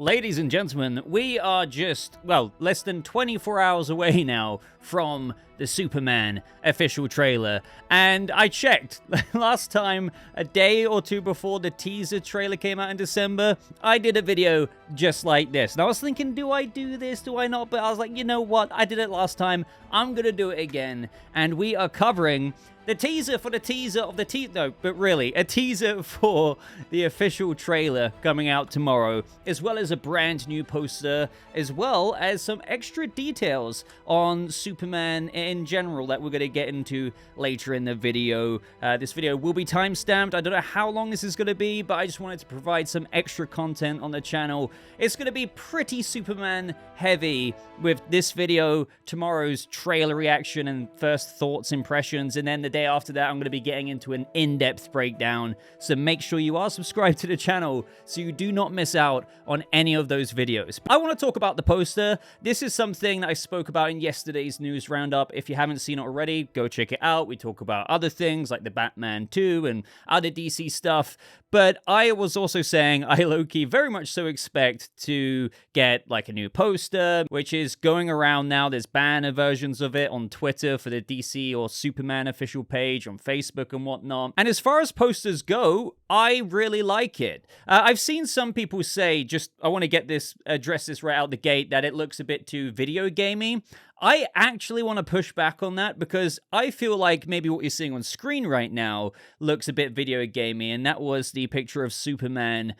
Ladies and gentlemen, we are just, well, less than 24 hours away now from the Superman official trailer. And I checked last time, a day or two before the teaser trailer came out in December, I did a video just like this. And I was thinking, do I do this? Do I not? But I was like, you know what? I did it last time. I'm going to do it again. And we are covering the teaser for the teaser of the no, but really, a teaser for the official trailer coming out tomorrow, as well as a brand new poster, as well as some extra details on Superman in general that we're going to get into later in the video. This video will be time-stamped. I don't know how long this is going to be, but I just wanted to provide some extra content on the channel. It's going to be pretty Superman heavy with this video, tomorrow's trailer reaction and first thoughts, impressions, and then the day after that, I'm going to be getting into an in-depth breakdown. So make sure you are subscribed to the channel so you do not miss out on any of those videos. I want to talk about the poster. This is something that I spoke about in yesterday's news roundup. If you haven't seen it already, go check it out. We talk about other things like the Batman 2 and other DC stuff. But I was also saying I low-key very much so expect to get like a new poster, which is going around now. There's banner versions of it on Twitter for the DC or Superman official page, on Facebook and whatnot. And as far as posters go, I really like it. I've seen some people say, I want to address this right out the gate, that it looks a bit too video gamey. I actually want to push back on that because I feel like maybe what you're seeing on screen right now looks a bit video gamey, and that was the picture of Superman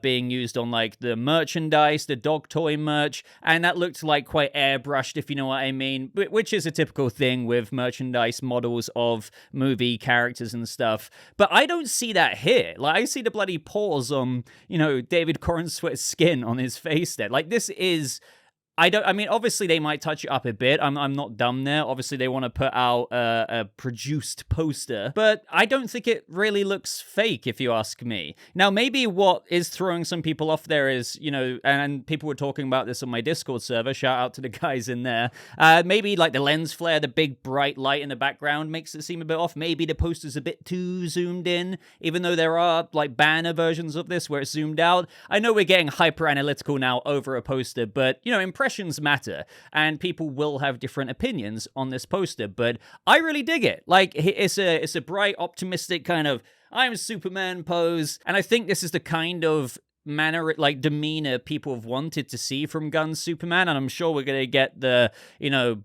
being used on like the merchandise, the dog toy merch, and that looked like quite airbrushed, if you know what I mean, which is a typical thing with merchandise models of movie characters and stuff. But I don't see that here. Like, I see the bloody paws on, David Corenswet's skin on his face there. Like, this is... I mean, obviously they might touch it up a bit. I'm not dumb there. Obviously they want to put out a produced poster, but I don't think it really looks fake, if you ask me. Now, maybe what is throwing some people off there is, and people were talking about this on my Discord server. Shout out to the guys in there. Maybe like the lens flare, the big bright light in the background makes it seem a bit off. Maybe the poster's a bit too zoomed in, even though there are like banner versions of this where it's zoomed out. I know we're getting hyper analytical now over a poster, but impressions matter, and people will have different opinions on this poster, but I really dig it. Like, it's a bright, optimistic kind of I'm Superman pose, and I think this is the kind of demeanor people have wanted to see from Gunn's Superman, and I'm sure we're going to get the,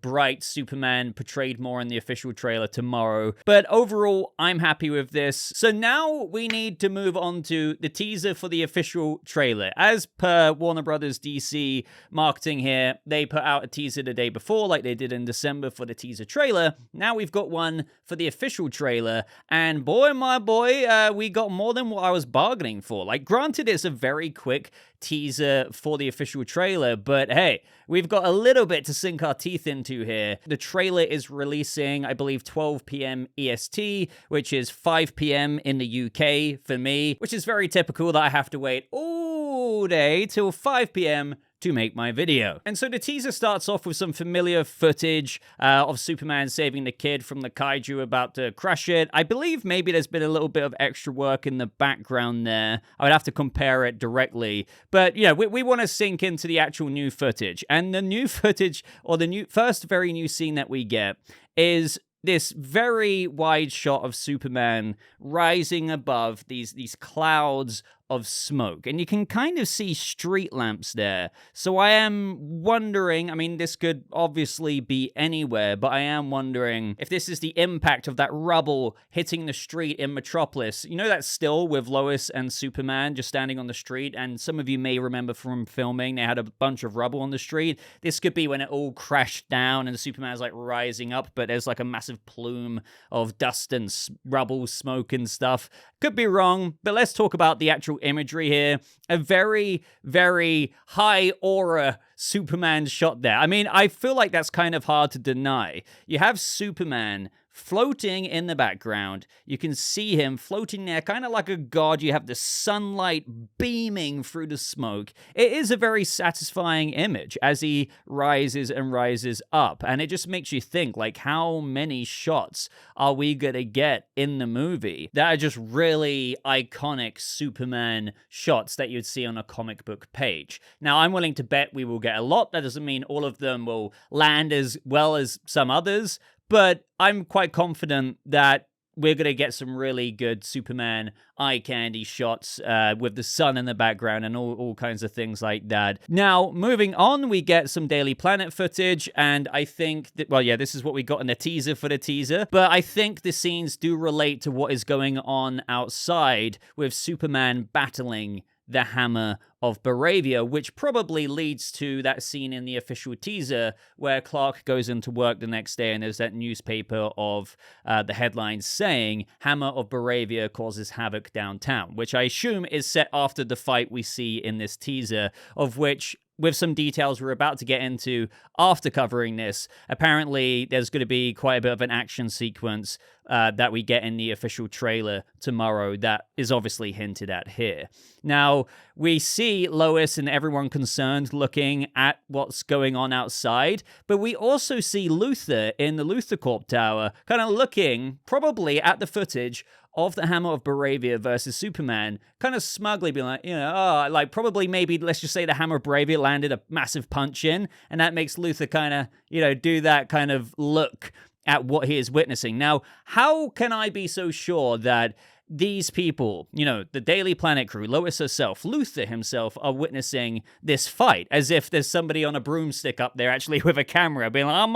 bright Superman portrayed more in the official trailer tomorrow. But overall, I'm happy with this. So now we need to move on to the teaser for the official trailer. As per Warner Brothers DC marketing here, they put out a teaser the day before, like they did in December for the teaser trailer. Now we've got one for the official trailer, and boy, my boy, we got more than what I was bargaining for. Like, granted, it's a very quick teaser for the official trailer, but hey, we've got a little bit to sink our teeth into here. The trailer is releasing, I believe, 12 p.m. EST, which is 5 p.m. in the UK for me, which is very typical that I have to wait all day till 5 p.m. to make my video. And so the teaser starts off with some familiar footage of Superman saving the kid from the kaiju about to crush it. I believe maybe there's been a little bit of extra work in the background there. I would have to compare it directly. But, we want to sink into the actual new footage. And the new footage, or the first very new scene that we get, is this very wide shot of Superman rising above these clouds of smoke, and you can kind of see street lamps there. So I am wondering, I mean, this could obviously be anywhere, but I am wondering if this is the impact of that rubble hitting the street in Metropolis. That still with Lois and Superman just standing on the street, and some of you may remember from filming, they had a bunch of rubble on the street. This could be when it all crashed down and Superman's like rising up, but there's like a massive plume of dust and rubble, smoke and stuff. Could be wrong, but let's talk about the actual imagery here. A very, very high aura Superman shot there. I mean, I feel like that's kind of hard to deny. You have Superman floating in the background. You can see him floating there, kind of like a god. You have the sunlight beaming through the smoke. It is a very satisfying image as he rises and rises up, and it just makes you think, like, how many shots are we gonna get in the movie that are just really iconic Superman shots that you'd see on a comic book page? Now, I'm willing to bet we will get a lot. That doesn't mean all of them will land as well as some others, but I'm quite confident that we're going to get some really good Superman eye candy shots with the sun in the background and all kinds of things like that. Now, moving on, we get some Daily Planet footage, and I think that, well, yeah, this is what we got in the teaser for the teaser, but I think the scenes do relate to what is going on outside with Superman battling the Hammer of Boravia, which probably leads to that scene in the official teaser where Clark goes into work the next day and there's that newspaper of the headlines saying Hammer of Boravia causes havoc downtown, which I assume is set after the fight we see in this teaser, of which, with some details we're about to get into after covering this, apparently there's going to be quite a bit of an action sequence that we get in the official trailer tomorrow that is obviously hinted at here. Now, we see Lois and everyone concerned looking at what's going on outside, but we also see Luthor in the Luthor Corp Tower kind of looking probably at the footage of the Hammer of Boravia versus Superman, kind of smugly being like, like probably maybe, let's just say the Hammer of Boravia landed a massive punch in, and that makes Luthor kind of, do that kind of look at what he is witnessing. Now, how can I be so sure that these people, the Daily Planet crew, Lois herself, Luthor himself, are witnessing this fight as if there's somebody on a broomstick up there actually with a camera being like, oh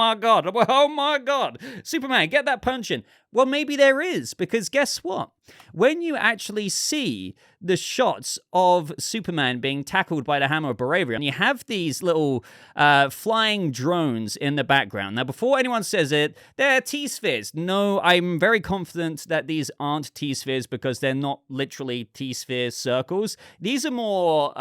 my God, Superman, get that punch in. Well, maybe there is, because guess what? When you actually see the shots of Superman being tackled by the Hammer of Boravia, and you have these little flying drones in the background. Now, before anyone says it, they're T-spheres. No, I'm very confident that these aren't T-spheres because they're not literally T-sphere circles. These are more...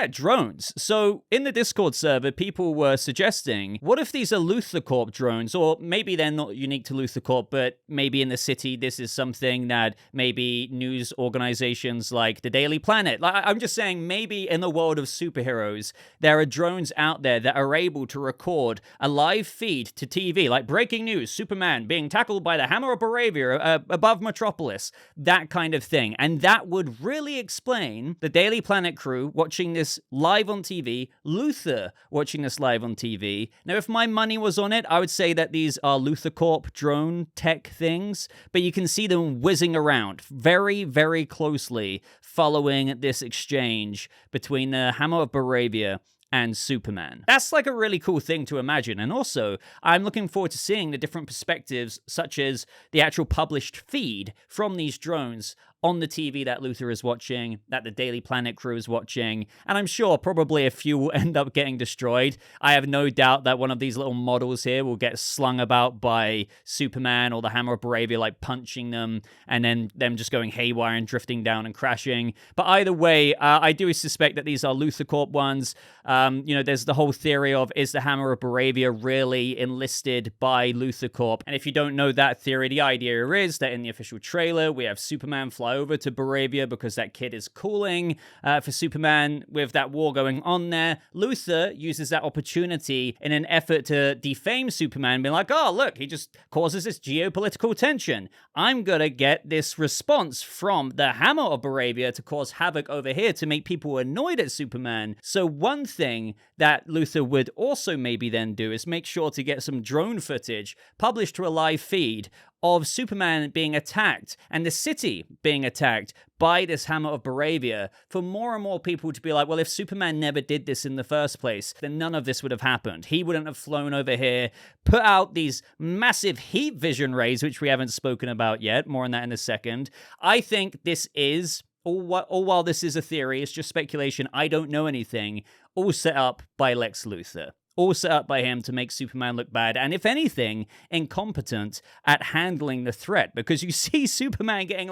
drones. So in the Discord server, people were suggesting, what if these are Luthor Corp drones? Or maybe they're not unique to Luthor Corp, but maybe in the city, this is something that maybe news organizations like the Daily Planet, I'm just saying, maybe in the world of superheroes, there are drones out there that are able to record a live feed to TV, like breaking news, Superman being tackled by the Hammer of Boravia above Metropolis, that kind of thing. And that would really explain the Daily Planet crew watching this live on TV, Luthor watching this live on TV. Now, if my money was on it, I would say that these are Luthor Corp drone tech things, but you can see them whizzing around very, very closely following this exchange between the Hammer of Boravia and Superman. That's like a really cool thing to imagine. And also, I'm looking forward to seeing the different perspectives, such as the actual published feed from these drones on the TV that Luthor is watching, that the Daily Planet crew is watching, and I'm sure probably a few will end up getting destroyed. I have no doubt that one of these little models here will get slung about by Superman or the Hammer of Boravia, like punching them, and then them just going haywire and drifting down and crashing. But either way, I do suspect that these are Luthor Corp ones. There's the whole theory of, is the Hammer of Boravia really enlisted by Luthor Corp? And if you don't know that theory, the idea is that in the official trailer, we have Superman fly over to Boravia because that kid is calling for Superman with that war going on there. Luthor uses that opportunity in an effort to defame Superman, being like, oh, look, he just causes this geopolitical tension. I'm gonna get this response from the Hammer of Boravia to cause havoc over here to make people annoyed at Superman. So one thing that Luthor would also maybe then do is make sure to get some drone footage published to a live feed of Superman being attacked and the city being attacked by this Hammer of Boravia, for more and more people to be like, well, if Superman never did this in the first place, then none of this would have happened. He wouldn't have flown over here, put out these massive heat vision rays, which we haven't spoken about yet. More on that in a second. I think this is, while this is a theory, it's just speculation, I don't know anything, all set up by Lex Luthor. All set up by him to make Superman look bad, and if anything, incompetent at handling the threat, because you see Superman getting,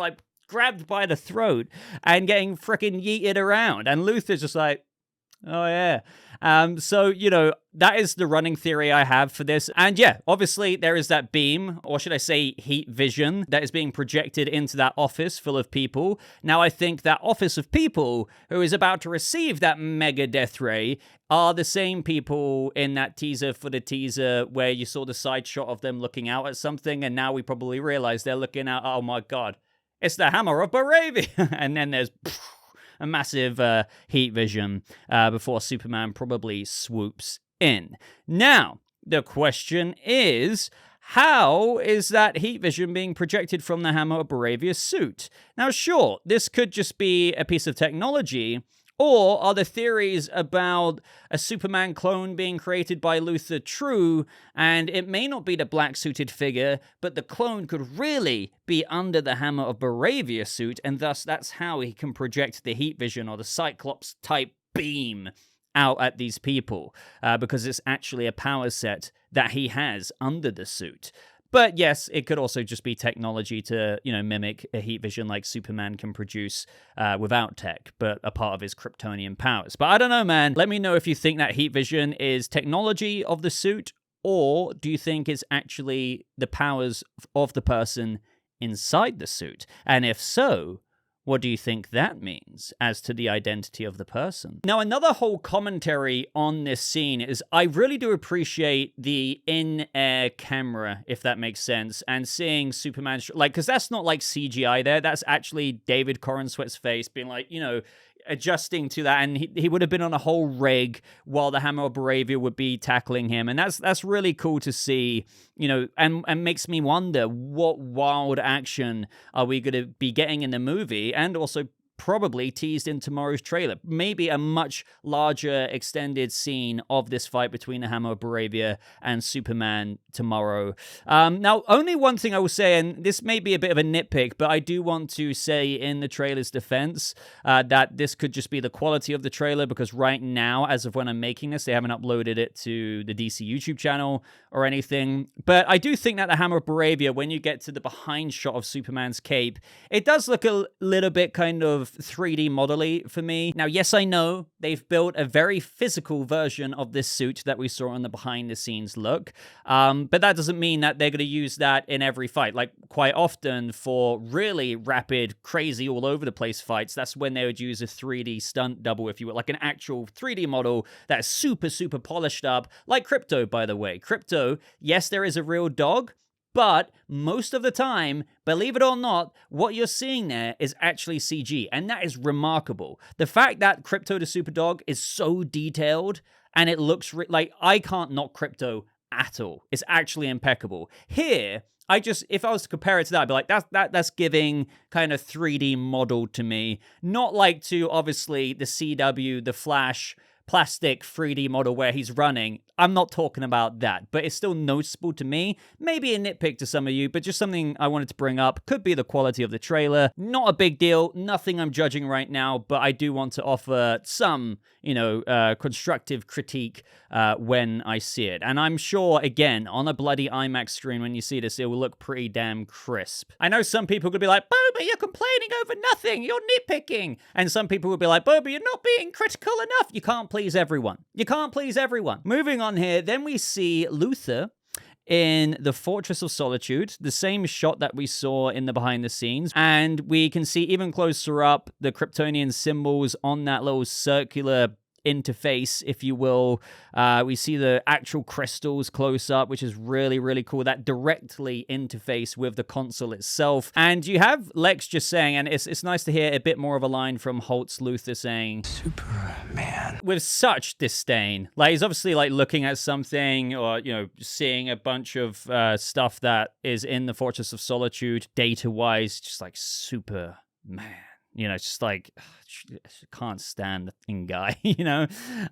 grabbed by the throat and getting frickin' yeeted around, and Luthor's just like, Oh, yeah. So, that is the running theory I have for this. And yeah, obviously there is that beam, or should I say heat vision, that is being projected into that office full of people. Now, I think that office of people who is about to receive that mega death ray are the same people in that teaser for the teaser where you saw the side shot of them looking out at something. And now we probably realize they're looking out, oh my God, it's the Hammer of Boravia. And then there's a massive heat vision before Superman probably swoops in. Now, the question is, how is that heat vision being projected from the Hammer of Boravia suit? Now, sure, this could just be a piece of technology, or are the theories about a Superman clone being created by Luthor true, and it may not be the black-suited figure, but the clone could really be under the Hammer of Boravia suit, and thus that's how he can project the heat vision or the Cyclops-type beam out at these people, because it's actually a power set that he has under the suit. But yes, it could also just be technology to, mimic a heat vision like Superman can produce without tech, but a part of his Kryptonian powers. But I don't know, man. Let me know if you think that heat vision is technology of the suit, or do you think it's actually the powers of the person inside the suit? And if so, what do you think that means as to the identity of the person? Now, another whole commentary on this scene is I really do appreciate the in-air camera, if that makes sense, and seeing Superman, because that's not like CGI there. That's actually David Corenswet's face being like, adjusting to that, and he would have been on a whole rig while the Hammer of Boravia would be tackling him, and that's really cool to see, and makes me wonder what wild action are we going to be getting in the movie, and also probably teased in tomorrow's trailer. Maybe a much larger extended scene of this fight between the Hammer of Boravia and Superman tomorrow. Now, only one thing I will say, and this may be a bit of a nitpick, but I do want to say in the trailer's defense that this could just be the quality of the trailer, because right now, as of when I'm making this, they haven't uploaded it to the DC YouTube channel or anything. But I do think that the Hammer of Boravia, when you get to the behind shot of Superman's cape, it does look a little bit kind of 3D model-y for me. Now, yes, I know they've built a very physical version of this suit that we saw on the behind-the-scenes look, but that doesn't mean that they're going to use that in every fight. Like, quite often for really rapid, crazy, all-over-the-place fights, that's when they would use a 3D stunt double, if you will, like an actual 3D model that's super, super polished up, like Krypto, by the way. Krypto, yes, there is a real dog, but most of the time, believe it or not, what you're seeing there is actually CG, and that is remarkable. The fact that Krypto the Superdog is so detailed, and it looks like I can't knock Krypto at all. It's actually impeccable. Here, if I was to compare it to that, I'd be like, that's giving kind of 3D model to me. Not like to, obviously, the CW, the Flash plastic 3D model where he's running. I'm not talking about that, but it's still noticeable to me. Maybe a nitpick to some of you, but just something I wanted to bring up. Could be the quality of the trailer. Not a big deal. Nothing I'm judging right now, but I do want to offer some, constructive critique when I see it. And I'm sure, again, on a bloody IMAX screen, when you see this, it will look pretty damn crisp. I know some people could be like, Boba, you're complaining over nothing. You're nitpicking. And some people would be like, Boba, you're not being critical enough. You can't please everyone. You can't please everyone. Moving on here, then we see Luthor in the Fortress of Solitude, the same shot that we saw in the behind the scenes, and we can see even closer up the Kryptonian symbols on that little circular interface, if you will. We see the actual crystals close up, which is really, really cool. That directly interface with the console itself. And you have Lex just saying, and it's nice to hear a bit more of a line from Holt's Luthor saying, Superman, with such disdain. Like, he's obviously like looking at something, or, seeing a bunch of stuff that is in the Fortress of Solitude, data-wise, just like Superman. Just like, can't stand the thing guy,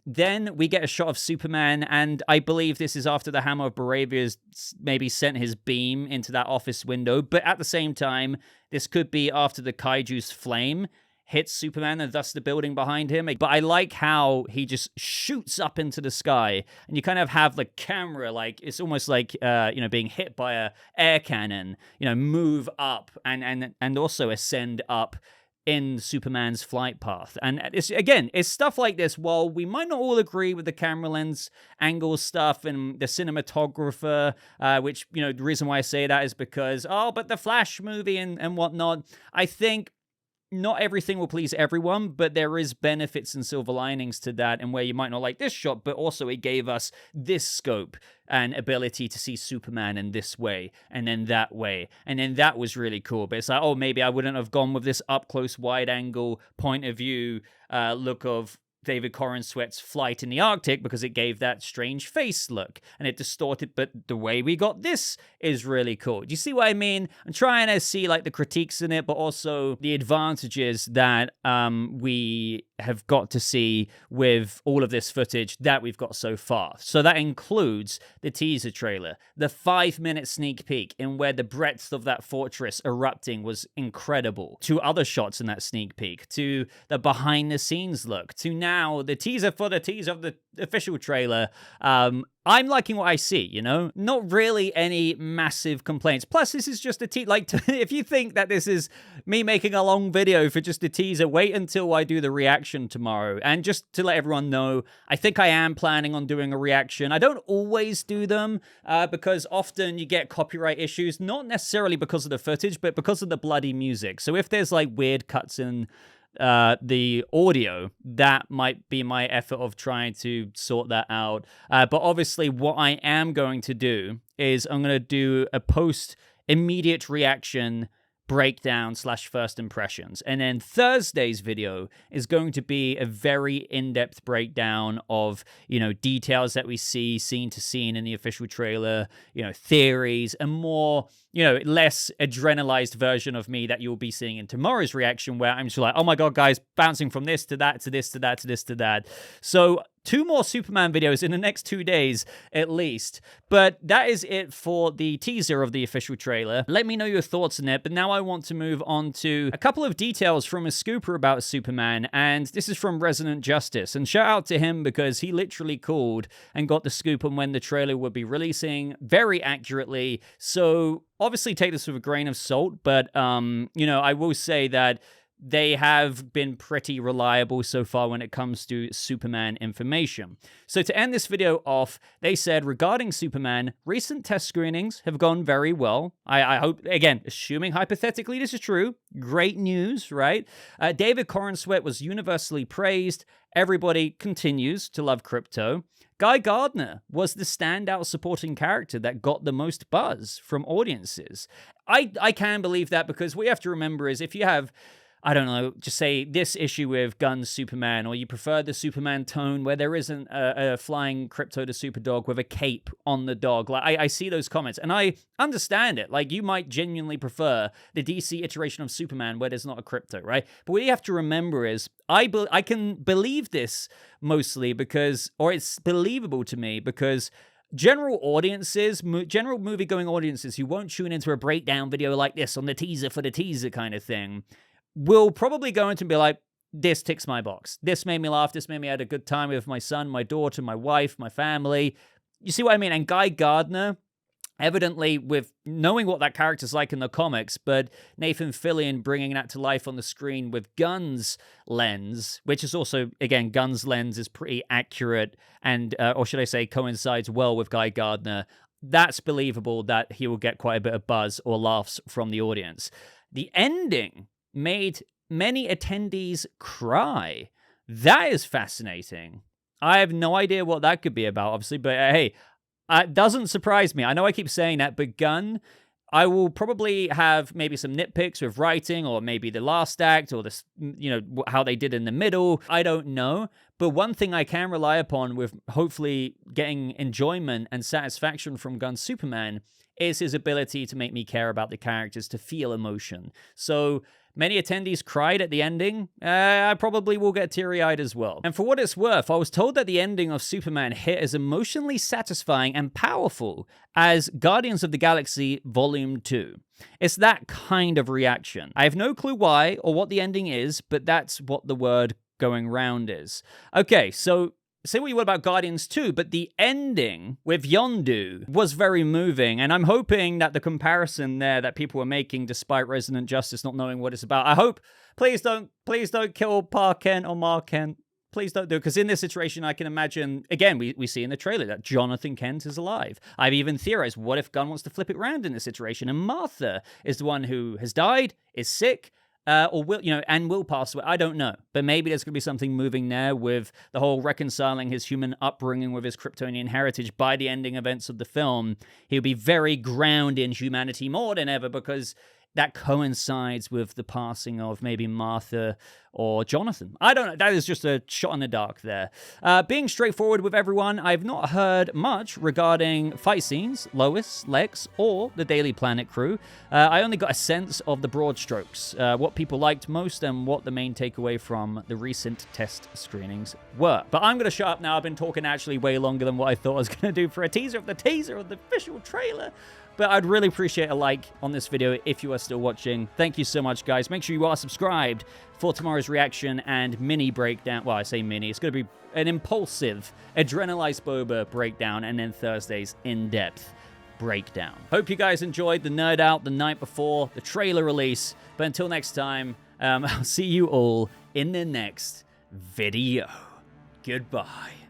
Then we get a shot of Superman, and I believe this is after the Hammer of Boravia has maybe sent his beam into that office window, but at the same time, this could be after the Kaiju's flame hits Superman and thus the building behind him. But I like how he just shoots up into the sky, and you kind of have the camera, like, it's almost like, being hit by a air cannon, move up and also ascend up in Superman's flight path. And it's stuff like this. While we might not all agree with the camera lens angle stuff and the cinematographer, which, you know, the reason why I say that is because, but the Flash movie and whatnot, I think not everything will please everyone, but there is benefits and silver linings to that, and where you might not like this shot, but also it gave us this scope and ability to see Superman in this way, and then that way, and then that was really cool. But it's like, maybe I wouldn't have gone with this up-close, wide-angle point of view look of David Corenswet's flight in the Arctic, because it gave that strange face look and it distorted, but the way we got this is really cool. Do you see what I mean? I'm trying to see like the critiques in it, but also the advantages that we have got to see with all of this footage that we've got so far. So that includes the teaser trailer, the 5-minute sneak peek in where the breadth of that fortress erupting was incredible, to other shots in that sneak peek, to the behind the scenes look, to now the teaser for the teaser of the official trailer. I'm liking what I see, you know? Not really any massive complaints. Plus, this is just a if you think that this is me making a long video for just a teaser, wait until I do the reaction tomorrow. And just to let everyone know, I think I am planning on doing a reaction. I don't always do them because often you get copyright issues, not necessarily because of the footage, but because of the bloody music. So if there's like weird cuts in the audio, that might be my effort of trying to sort that out. But obviously what I am going to do is I'm going to do a post immediate reaction breakdown / first impressions. And then Thursday's video is going to be a very in-depth breakdown of, you know, details that we see scene to scene in the official trailer, you know, theories, and more, you know, less adrenalized version of me that you'll be seeing in tomorrow's reaction, where I'm just like, oh my God, guys, bouncing from this to that, to this, to that, to this, to that. So 2 more Superman videos in the next 2 days, at least. But that is it for the teaser of the official trailer. Let me know your thoughts on it. But now I want to move on to a couple of details from a scooper about Superman. And this is from Resident Justice. And shout out to him, because he literally called and got the scoop on when the trailer would be releasing very accurately. So obviously take this with a grain of salt. But, you know, I will say that they have been pretty reliable so far when it comes to Superman information. So to end this video off, they said, regarding Superman, recent test screenings have gone very well. I hope, again, assuming hypothetically this is true, great news, right? David Corenswet was universally praised. Everybody continues to love Krypto. Guy Gardner was the standout supporting character that got the most buzz from audiences. I can believe that, because what you have to remember is, if you have, I don't know, just say this issue with Gunn's Superman, or you prefer the Superman tone where there isn't a flying Krypto the Superdog with a cape on the dog. Like, I see those comments, and I understand it. Like, you might genuinely prefer the DC iteration of Superman where there's not a Krypto, right? But what you have to remember is, I can believe this mostly because, or it's believable to me because general audiences, general movie-going audiences who won't tune into a breakdown video like this on the teaser for the teaser kind of thing, will probably go into and be like, this ticks my box. This made me laugh. This made me have a good time with my son, my daughter, my wife, my family. You see what I mean? And Guy Gardner, evidently, with knowing what that character's like in the comics, but Nathan Fillion bringing that to life on the screen with Gunn's lens, which is also, again, Gunn's lens is pretty accurate and, or should I say, coincides well with Guy Gardner. That's believable that he will get quite a bit of buzz or laughs from the audience. The ending made many attendees cry. That is fascinating. I have no idea what that could be about, obviously, but hey, it doesn't surprise me. I know I keep saying that, but Gunn, I will probably have maybe some nitpicks with writing, or maybe the last act, or this, you know, how they did in the middle. I don't know. But one thing I can rely upon with hopefully getting enjoyment and satisfaction from Gunn's Superman is his ability to make me care about the characters, to feel emotion. So many attendees cried at the ending. I probably will get teary-eyed as well. And for what it's worth, I was told that the ending of Superman hit as emotionally satisfying and powerful as Guardians of the Galaxy Volume 2. It's that kind of reaction. I have no clue why or what the ending is, but that's what the word going round is. Okay, so say what you will about Guardians 2, but the ending with Yondu was very moving, and I'm hoping that the comparison there that people were making, despite Resident Justice not knowing what it's about, I hope, please don't kill Pa Kent or Ma Kent. Please don't do it, because in this situation, I can imagine, again, we see in the trailer that Jonathan Kent is alive. I've even theorized, what if Gunn wants to flip it around in this situation, and Martha is the one who has died, is sick, or will pass away. I don't know. But maybe there's going to be something moving there with the whole reconciling his human upbringing with his Kryptonian heritage. By the ending events of the film, he'll be very grounded in humanity more than ever, because that coincides with the passing of maybe Martha or Jonathan. I don't know. That is just a shot in the dark there. Being straightforward with everyone, I've not heard much regarding fight scenes, Lois, Lex, or the Daily Planet crew. I only got a sense of the broad strokes, what people liked most and what the main takeaway from the recent test screenings were. But I'm going to shut up now. I've been talking actually way longer than what I thought I was going to do for a teaser of the official trailer. But I'd really appreciate a like on this video if you are still watching. Thank you so much, guys. Make sure you are subscribed for tomorrow's reaction and mini breakdown. Well, I say mini. It's going to be an impulsive, adrenalized Boba breakdown, and then Thursday's in-depth breakdown. Hope you guys enjoyed the nerd out the night before the trailer release. But until next time, I'll see you all in the next video. Goodbye.